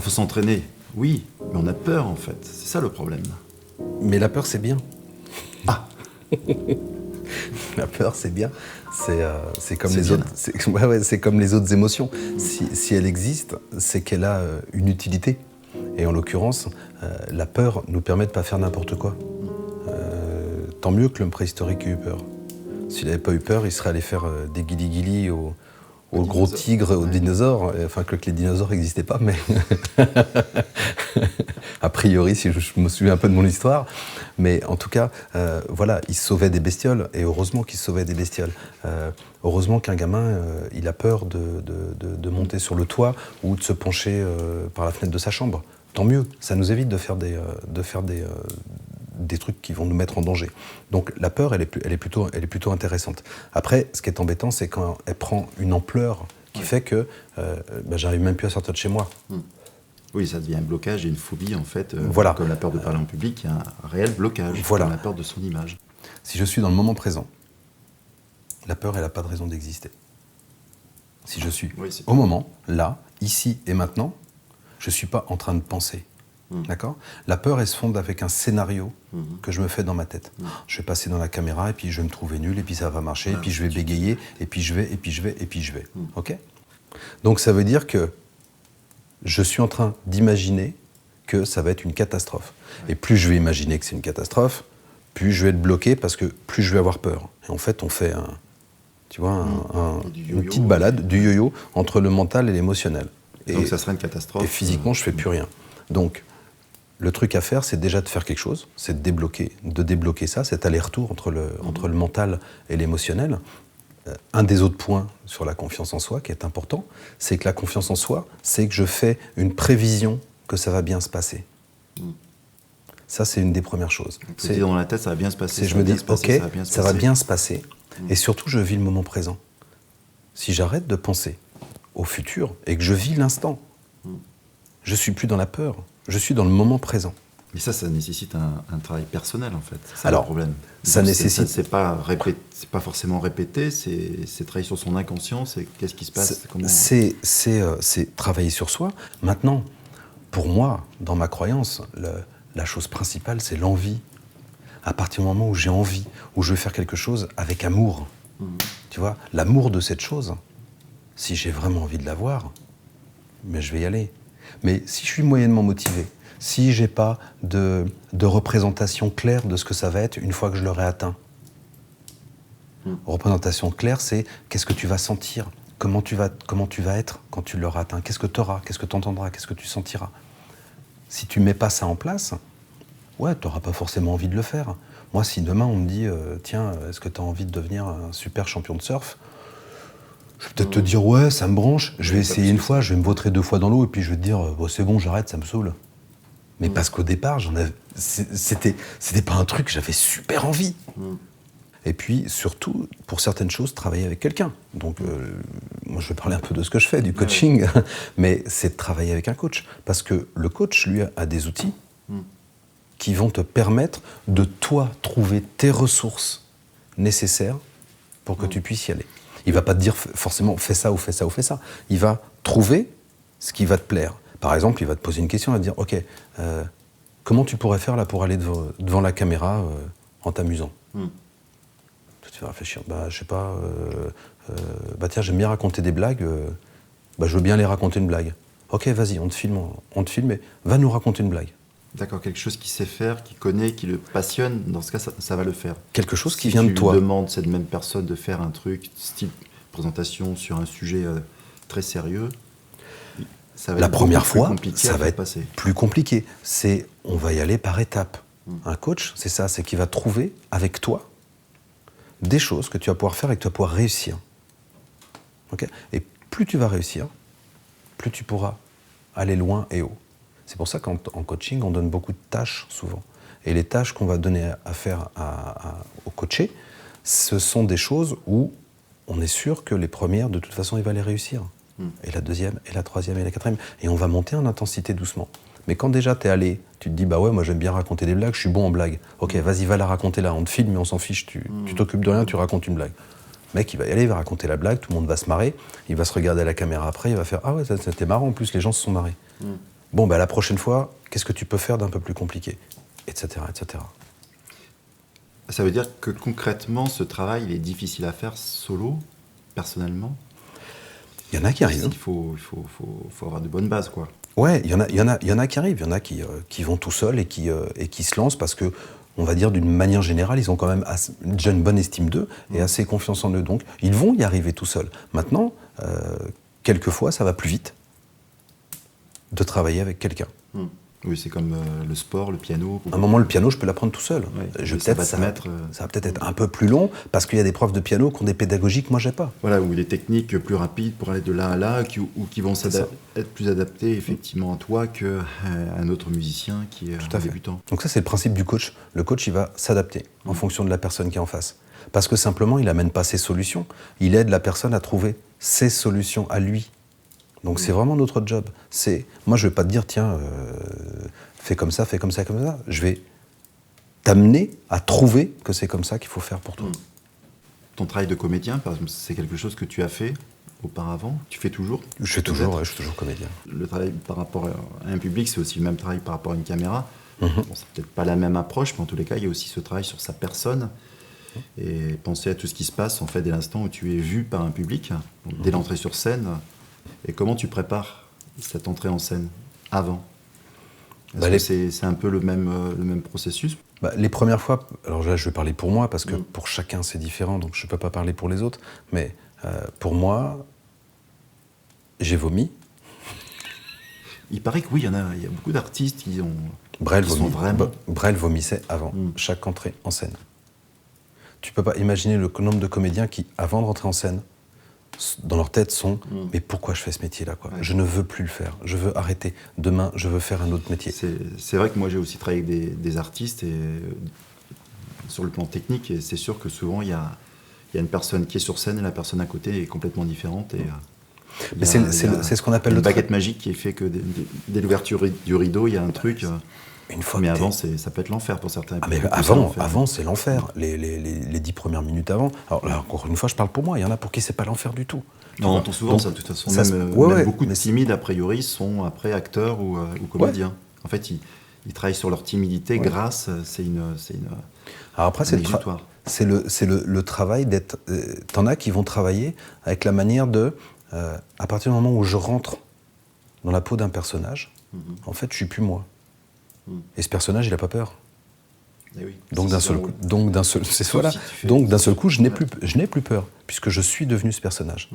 Alors, il faut s'entraîner, oui, mais on a peur, en fait. C'est ça le problème. Mais la peur, c'est bien. Ah. La peur, c'est bien. C'est comme C'est les bien. autres. C'est comme les autres émotions. Si elle existe, c'est qu'elle a une utilité. Et en l'occurrence, la peur nous permet de ne pas faire n'importe quoi. Tant mieux que l'homme préhistorique ait eu peur. S'il n'avait pas eu peur, il serait allé faire des guili-guili aux gros tigres, aux dinosaures. Enfin, que les dinosaures n'existaient pas, mais a priori, si je me souviens un peu de mon histoire. Mais en tout cas, voilà, il se sauvait des bestioles, et heureusement qu'il se sauvait des bestioles. Heureusement qu'un gamin, il a peur de monter sur le toit ou de se pencher par la fenêtre de sa chambre. Tant mieux, ça nous évite de faire des trucs qui vont nous mettre en danger. Donc la peur, elle est plutôt intéressante. Après, ce qui est embêtant, c'est quand elle prend une ampleur qui fait que j'arrive même plus à sortir de chez moi. Oui, ça devient un blocage et une phobie, en fait. Voilà. Comme la peur de parler en public, il y a un réel blocage. Voilà. Comme la peur de son image. Si je suis dans le moment présent, la peur, elle n'a pas de raison d'exister. Si je suis au moment, là, ici et maintenant, je ne suis pas en train de penser. D'accord ? La peur, elle se fonde avec un scénario que je me fais dans ma tête. Je vais passer dans la caméra, et puis je vais me trouver nul, et puis ça va marcher, et puis je vais bégayer, et puis je vais. OK ? Donc ça veut dire que je suis en train d'imaginer que ça va être une catastrophe. Et plus je vais imaginer que c'est une catastrophe, plus je vais être bloqué, parce que plus je vais avoir peur. Et en fait, on fait une petite balade, du yo-yo, entre le mental et l'émotionnel. Donc ça serait une catastrophe. Et physiquement, je ne fais plus rien. Donc, le truc à faire, c'est déjà de faire quelque chose, c'est de débloquer ça, cet aller-retour entre le mental et l'émotionnel. Un des autres points sur la confiance en soi qui est important, c'est que la confiance en soi, c'est que je fais une prévision que ça va bien se passer. Ça, c'est une des premières choses. C'est dans la tête, ça va bien se passer. Je me dis, ok, ça va bien se passer. Et surtout, je vis le moment présent. Si j'arrête de penser au futur et que je vis l'instant, je ne suis plus dans la peur, je suis dans le moment présent. Mais ça nécessite un travail personnel, en fait. C'est Alors, le problème. Ça nécessite... C'est pas forcément répété, c'est travailler sur son inconscient, c'est qu'est-ce qui se passe, c'est travailler sur soi. Maintenant, pour moi, dans ma croyance, la chose principale, c'est l'envie. À partir du moment où j'ai envie, où je veux faire quelque chose avec amour, tu vois, l'amour de cette chose, si j'ai vraiment envie de l'avoir, mais je vais y aller. Mais si je suis moyennement motivé, si j'ai pas de représentation claire de ce que ça va être une fois que je l'aurai atteint. Représentation claire, c'est qu'est-ce que tu vas sentir, comment tu vas être quand tu l'auras atteint, qu'est-ce que tu auras, qu'est-ce que tu entendras, qu'est-ce que tu sentiras. Si tu mets pas ça en place, ouais, tu n'auras pas forcément envie de le faire. Moi, si demain on me dit, tiens, est-ce que tu as envie de devenir un super champion de surf ? Je vais peut-être te dire, ouais, ça me branche, je vais essayer une fois, je vais me vautrer 2 fois dans l'eau, et puis je vais te dire, c'est bon, j'arrête, ça me saoule. Mais parce qu'au départ, c'était pas un truc que j'avais super envie. Et puis, surtout, pour certaines choses, travailler avec quelqu'un. Donc, moi, je vais parler un peu de ce que je fais, du coaching, mais c'est de travailler avec un coach. Parce que le coach, lui, a des outils qui vont te permettre de, toi, trouver tes ressources nécessaires pour que tu puisses y aller. Il ne va pas te dire forcément fais ça ou fais ça ou fais ça. Il va trouver ce qui va te plaire. Par exemple, il va te poser une question, il va te dire ok, comment tu pourrais faire là pour aller devant la caméra en t'amusant Tu vas réfléchir, je sais pas, tiens, j'aime bien raconter des blagues, je veux bien les raconter une blague. Ok, vas-y, on te filme, et va nous raconter une blague. D'accord, quelque chose qu'il sait faire, qu'il connaît, qui le passionne, dans ce cas, ça va le faire. Quelque chose qui vient de toi. Si tu demandes cette même personne de faire un truc, style présentation sur un sujet très sérieux, ça va la être première fois, ça va être plus compliqué. On va y aller par étapes. Un coach, c'est ça, c'est qu'il va trouver avec toi des choses que tu vas pouvoir faire et que tu vas pouvoir réussir. Okay ? Et plus tu vas réussir, plus tu pourras aller loin et haut. C'est pour ça qu'en coaching, on donne beaucoup de tâches souvent. Et les tâches qu'on va donner à faire au coaché, ce sont des choses où on est sûr que les premières, de toute façon, il va les réussir. Et la deuxième, et la troisième, et la quatrième. Et on va monter en intensité doucement. Mais quand déjà t'es allé, tu te dis, ouais, moi j'aime bien raconter des blagues, je suis bon en blagues. Ok, vas-y, va la raconter là, on te filme, mais on s'en fiche, tu t'occupes de rien, tu racontes une blague. Le mec, il va y aller, il va raconter la blague, tout le monde va se marrer, il va se regarder à la caméra après, il va faire, ah ouais, c'était marrant, en plus les gens se sont marrés. Bon, la prochaine fois, qu'est-ce que tu peux faire d'un peu plus compliqué, etc., etc. Ça veut dire que concrètement, ce travail, il est difficile à faire solo, personnellement. Il y en a qui arrivent. Il faut avoir de bonnes bases, quoi. Ouais, il y en a qui arrivent, il y en a qui vont tout seuls et qui se lancent parce que, on va dire d'une manière générale, ils ont quand même déjà une bonne estime d'eux et assez confiance en eux. Donc, ils vont y arriver tout seuls. Maintenant, quelquefois, ça va plus vite de travailler avec quelqu'un. Oui, c'est comme le sport, le piano. À un moment, le piano, je peux l'apprendre tout seul. Ouais, Ça va peut-être être un peu plus long parce qu'il y a des profs de piano qui ont des pédagogies que moi, j'ai pas. Voilà, ou des techniques plus rapides pour aller de là à là, ou qui vont être plus adaptées effectivement à toi qu'à un autre musicien qui est débutant. Donc ça, c'est le principe du coach. Le coach, il va s'adapter en fonction de la personne qui est en face. Parce que simplement, il n'amène pas ses solutions. Il aide la personne à trouver ses solutions à lui. Donc c'est vraiment notre job. Moi, je ne vais pas te dire, tiens, fais comme ça, fais comme ça, comme ça. Je vais t'amener à trouver que c'est comme ça qu'il faut faire pour toi. Ton travail de comédien, par exemple, c'est quelque chose que tu as fait auparavant? Tu fais toujours? Je suis toujours comédien. Le travail par rapport à un public, c'est aussi le même travail par rapport à une caméra. Bon, c'est peut-être pas la même approche, mais en tous les cas, il y a aussi ce travail sur sa personne. Et penser à tout ce qui se passe, en fait, dès l'instant où tu es vu par un public, donc dès l'entrée sur scène. Et comment tu prépares cette entrée en scène avant? Est-ce que c'est un peu le même processus? Les premières fois, alors là je vais parler pour moi parce que pour chacun c'est différent, donc je ne peux pas parler pour les autres, mais pour moi, j'ai vomi. Il paraît que oui, il y a beaucoup d'artistes qui ont... Brel vomissait avant chaque entrée en scène. Tu ne peux pas imaginer le nombre de comédiens qui, avant de rentrer en scène, dans leur tête sont « mais pourquoi je fais ce métier-là quoi ? Je ne veux plus le faire, je veux arrêter. Demain, je veux faire un autre métier. » C'est vrai que moi, j'ai aussi travaillé avec des artistes et, sur le plan technique, et c'est sûr que souvent, il y a une personne qui est sur scène et la personne à côté est complètement différente. Et, c'est ce qu'on appelle une baguette magique qui fait que dès l'ouverture du rideau, il y a un truc... Mais avant, ça peut être l'enfer pour certains. Mais avant, c'est l'enfer. Les 10 premières minutes avant. Alors là, encore une fois, je parle pour moi. Il y en a pour qui c'est pas l'enfer du tout. On entend souvent ça, de toute façon. Même beaucoup de timides, a priori, sont après acteurs ou comédiens. Ouais. En fait, ils travaillent sur leur timidité grâce. C'est une Alors après, c'est le travail d'être... T'en as qui vont travailler avec la manière de... à partir du moment où je rentre dans la peau d'un personnage, en fait, je suis plus moi. Et ce personnage, il n'a pas peur. Oui, donc d'un seul coup, je n'ai plus peur, puisque je suis devenu ce personnage.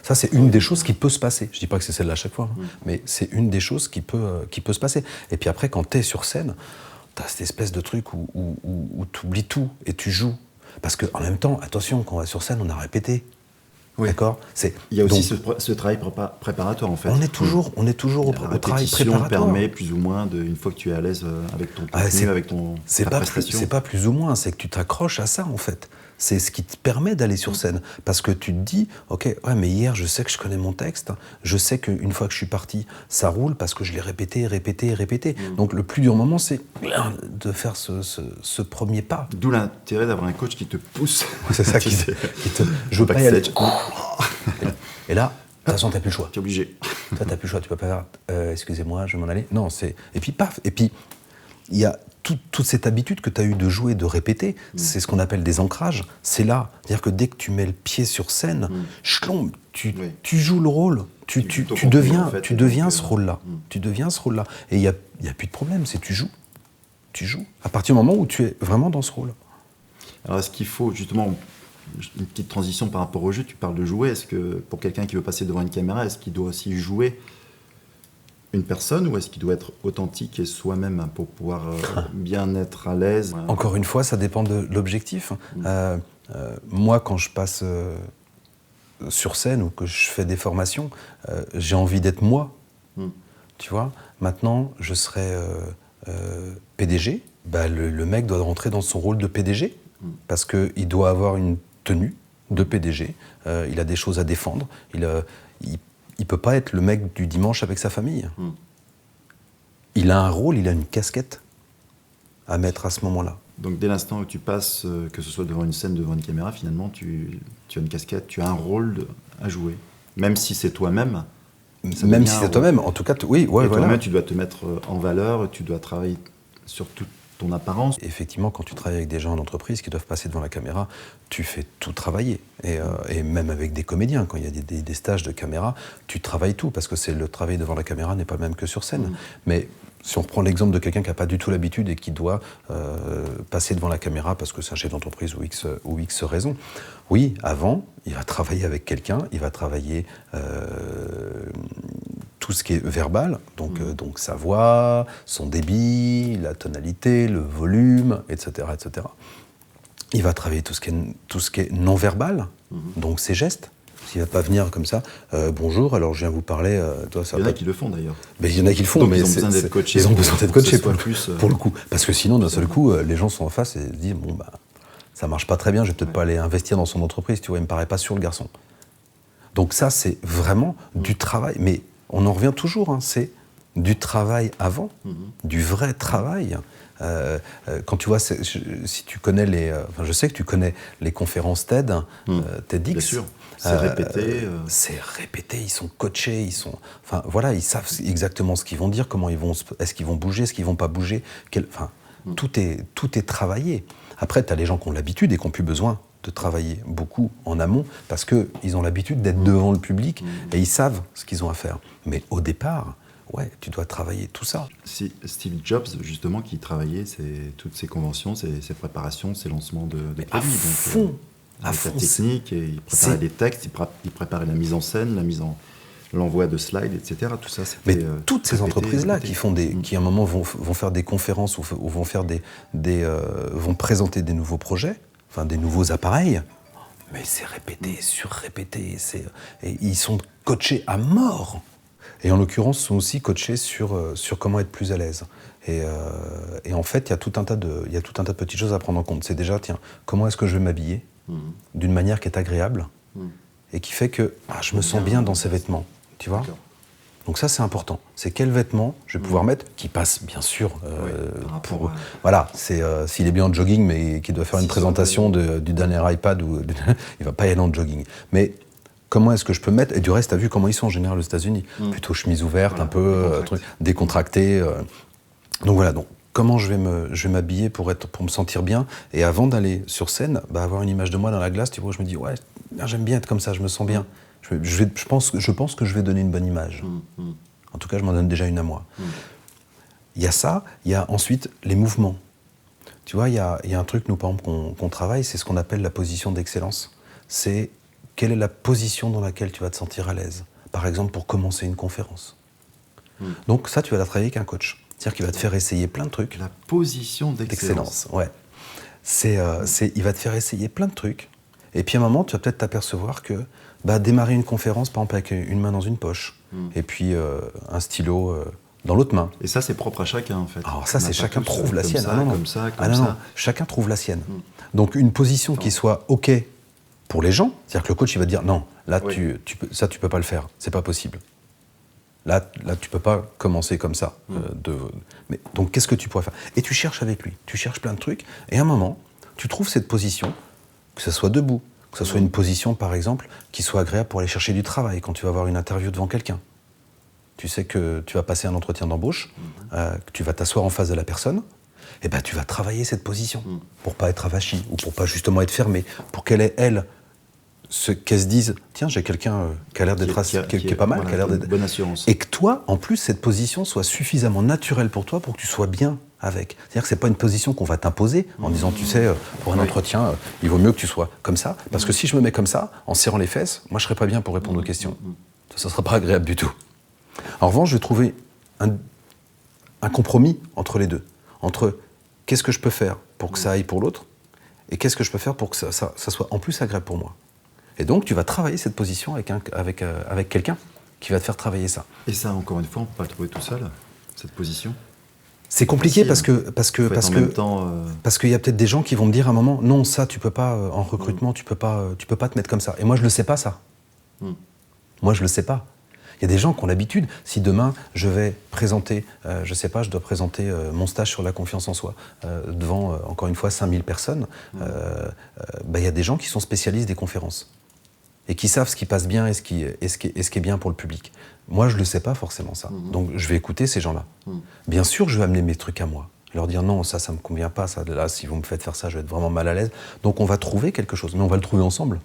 Ça, c'est une des choses qui peut se passer. Je ne dis pas que c'est celle-là à chaque fois, mais c'est une des choses qui peut se passer. Et puis après, quand tu es sur scène, tu as cette espèce de truc où tu oublies tout et tu joues. Parce qu'en même temps, attention, quand on va sur scène, on a répété. Oui. D'accord. Il y a aussi ce travail préparatoire, en fait. On est toujours au travail préparatoire. Permet plus ou moins, une fois que tu es à l'aise avec ton contenu, avec ta prestation. C'est pas plus ou moins, c'est que tu t'accroches à ça, en fait. C'est ce qui te permet d'aller sur scène. Parce que tu te dis, ok, mais hier, je sais que je connais mon texte. Je sais qu'une fois que je suis parti, ça roule parce que je l'ai répété. Donc le plus dur moment, c'est de faire ce premier pas. D'où l'intérêt d'avoir un coach qui te pousse. C'est ça qui te... Je veux pas y aller. Et là, de toute façon, t'as plus le choix. Tu es obligé. Toi, t'as plus le choix. Tu peux pas faire, excusez-moi, je vais m'en aller. Non, c'est... Et puis, paf. Et puis, il y a toute cette habitude que tu as eue de jouer, de répéter, c'est ce qu'on appelle des ancrages. C'est là. C'est-à-dire que dès que tu mets le pied sur scène, tu joues le rôle. Tu deviens ce rôle-là. Tu deviens ce rôle-là. Et il n'y a plus de problème, c'est tu joues. Tu joues. À partir du moment où tu es vraiment dans ce rôle. Alors, est-ce qu'il faut, justement, une petite transition par rapport au jeu, tu parles de jouer. Est-ce que, pour quelqu'un qui veut passer devant une caméra, est-ce qu'il doit aussi jouer une personne, ou est-ce qu'il doit être authentique et soi-même pour pouvoir bien être à l'aise? Encore une fois, ça dépend de l'objectif. Moi, quand je passe sur scène ou que je fais des formations, j'ai envie d'être moi. Tu vois, maintenant, je serai PDG. Le mec doit rentrer dans son rôle de PDG parce qu'il doit avoir une tenue de PDG. Il a des choses à défendre. Il peut pas être le mec du dimanche avec sa famille. Il a un rôle, il a une casquette à mettre à ce moment-là. Donc dès l'instant où tu passes, que ce soit devant une scène, devant une caméra, finalement, tu as une casquette, tu as un rôle à jouer. Même si c'est toi-même, Même si c'est toi-même, en tout cas, oui, ouais, et voilà. toi-même, tu dois te mettre en valeur, tu dois travailler sur toute ton apparence. Effectivement, quand tu travailles avec des gens en entreprise qui doivent passer devant la caméra, tu fais tout travailler. Et même avec des comédiens, quand il y a des stages de caméra, tu travailles tout, parce que le travail devant la caméra n'est pas le même que sur scène. Mais si on reprend l'exemple de quelqu'un qui n'a pas du tout l'habitude et qui doit passer devant la caméra parce que c'est un chef d'entreprise ou X raison, oui, avant, il va travailler avec quelqu'un, il va travailler tout ce qui est verbal, donc sa voix, son débit, la tonalité, le volume, etc., etc. Il va travailler tout ce qui est non-verbal, donc ses gestes. Il ne va pas venir comme ça, bonjour, alors je viens vous parler. Toi, ça il y en a qui le font d'ailleurs. Mais il y en a qui le font, donc, mais ils ont besoin d'être coachés. Ils ont besoin d'être coachés pour plus, le coup. Parce que sinon, d'un seul coup, les gens sont en face et se disent bon, bah, ça marche pas très bien, je vais peut-être pas aller investir dans son entreprise, tu vois, il me paraît pas sûr le garçon. Donc ça, c'est vraiment du travail, mais on en revient toujours, hein, c'est du travail avant, du vrai travail. Quand tu vois, si tu connais je sais que tu connais les conférences TED, TEDx. Bien sûr, c'est répété. C'est répété, ils sont coachés, ils savent exactement ce qu'ils vont dire, est-ce qu'ils vont bouger, est-ce qu'ils vont pas bouger. Tout est travaillé. Après, tu as les gens qui ont l'habitude et qui n'ont plus besoin de travailler beaucoup en amont parce qu'ils ont l'habitude d'être devant le public et ils savent ce qu'ils ont à faire. Mais au départ, ouais, tu dois travailler tout ça. Steve Jobs, justement, qui travaillait toutes ces conventions, ces préparations, ces lancements de produits. À fond. La technique, et il préparait des textes, il préparait la mise en scène, l'envoi de slides, etc. Tout ça, c'était. Mais toutes ces entreprises-là qui à un moment vont faire des conférences ou vont faire vont présenter des nouveaux projets, enfin des nouveaux appareils, mais c'est répété, surrépété, et ils sont coachés à mort. Et en l'occurrence, sont aussi coachés sur comment être plus à l'aise. Et en fait, il y a tout un tas de petites choses à prendre en compte. C'est déjà, tiens, comment est-ce que je vais m'habiller d'une manière qui est agréable et qui fait que je me sens bien dans ces vêtements, tu vois. Donc ça, c'est important. C'est quel vêtement je vais pouvoir mettre, qui passe, bien sûr, Voilà, s'il est bien en jogging, mais qu'il doit faire une présentation du dernier iPad, il va pas y aller en jogging. Mais comment est-ce que je peux mettre, et du reste, tu as vu comment ils sont en général aux États-Unis, plutôt chemise ouverte, un peu décontractée. Donc voilà, comment je vais m'habiller pour me sentir bien, et avant d'aller sur scène, avoir une image de moi dans la glace, tu vois, je me dis ouais, j'aime bien être comme ça, je me sens bien. Je pense que je vais donner une bonne image. En tout cas, je m'en donne déjà une à moi. Il y a ça, il y a ensuite les mouvements. Tu vois, il y a un truc, nous, par exemple, qu'on travaille, c'est ce qu'on appelle la position d'excellence. C'est quelle est la position dans laquelle tu vas te sentir à l'aise. Par exemple, pour commencer une conférence. Donc ça, tu vas la travailler avec un coach. C'est-à-dire qu'il va te faire essayer plein de trucs. La position d'excellence. Ouais. Il va te faire essayer plein de trucs. Et puis à un moment, tu vas peut-être t'apercevoir que démarrer une conférence, par exemple, avec une main dans une poche, et puis un stylo dans l'autre main. Et ça, c'est propre à chacun, en fait. Alors ça, c'est chacun trouve la sienne. Comme ça. Chacun trouve la sienne. Donc une position qui soit OK pour les gens, c'est-à-dire que le coach, il va te dire, non, là, tu peux pas le faire, c'est pas possible. Là, tu peux pas commencer comme ça. Mais, donc, qu'est-ce que tu pourrais faire? Et tu cherches avec lui, tu cherches plein de trucs, et à un moment, tu trouves cette position, que ce soit debout, que ce soit une position, par exemple, qui soit agréable pour aller chercher du travail quand tu vas avoir une interview devant quelqu'un. Tu sais que tu vas passer un entretien d'embauche, que tu vas t'asseoir en face de la personne, et tu vas travailler cette position pour pas être avachi ou pour pas justement être fermé, pour qu'elle qu'elle se dise, tiens, j'ai quelqu'un qui a l'air d'être qui est pas mal, qui a l'air d'être bonne assurance. Et que toi, en plus, cette position soit suffisamment naturelle pour toi pour que tu sois bien avec. C'est-à-dire que c'est pas une position qu'on va t'imposer en disant, tu sais, pour un entretien, il vaut mieux que tu sois comme ça, parce que si je me mets comme ça, en serrant les fesses, moi, je serai pas bien pour répondre aux questions. Ça sera pas agréable du tout. En revanche, je vais trouver un compromis entre les deux, entre qu'est-ce que je peux faire pour que ça aille pour l'autre, et qu'est-ce que je peux faire pour que ça soit en plus agréable pour moi. Et donc, tu vas travailler cette position avec quelqu'un qui va te faire travailler ça. Et ça, encore une fois, on ne peut pas le trouver tout seul, cette position. C'est compliqué parce qu'il y a peut-être des gens qui vont me dire à un moment, non, ça, tu peux pas, en recrutement, tu peux pas te mettre comme ça. Et moi, je le sais pas, ça. Moi, je le sais pas. Il y a des gens qui ont l'habitude, si demain je vais présenter, je dois présenter mon stage sur la confiance en soi devant, encore une fois, 5000 personnes, il y a des gens qui sont spécialistes des conférences. et qui savent ce qui passe bien et ce qui est bien pour le public. Moi, je ne le sais pas forcément ça. Donc, je vais écouter ces gens-là. Bien sûr, je vais amener mes trucs à moi. Leur dire non, ça me convient pas. Ça, là, si vous me faites faire ça, je vais être vraiment mal à l'aise. Donc, on va trouver quelque chose. Mais on va le trouver ensemble.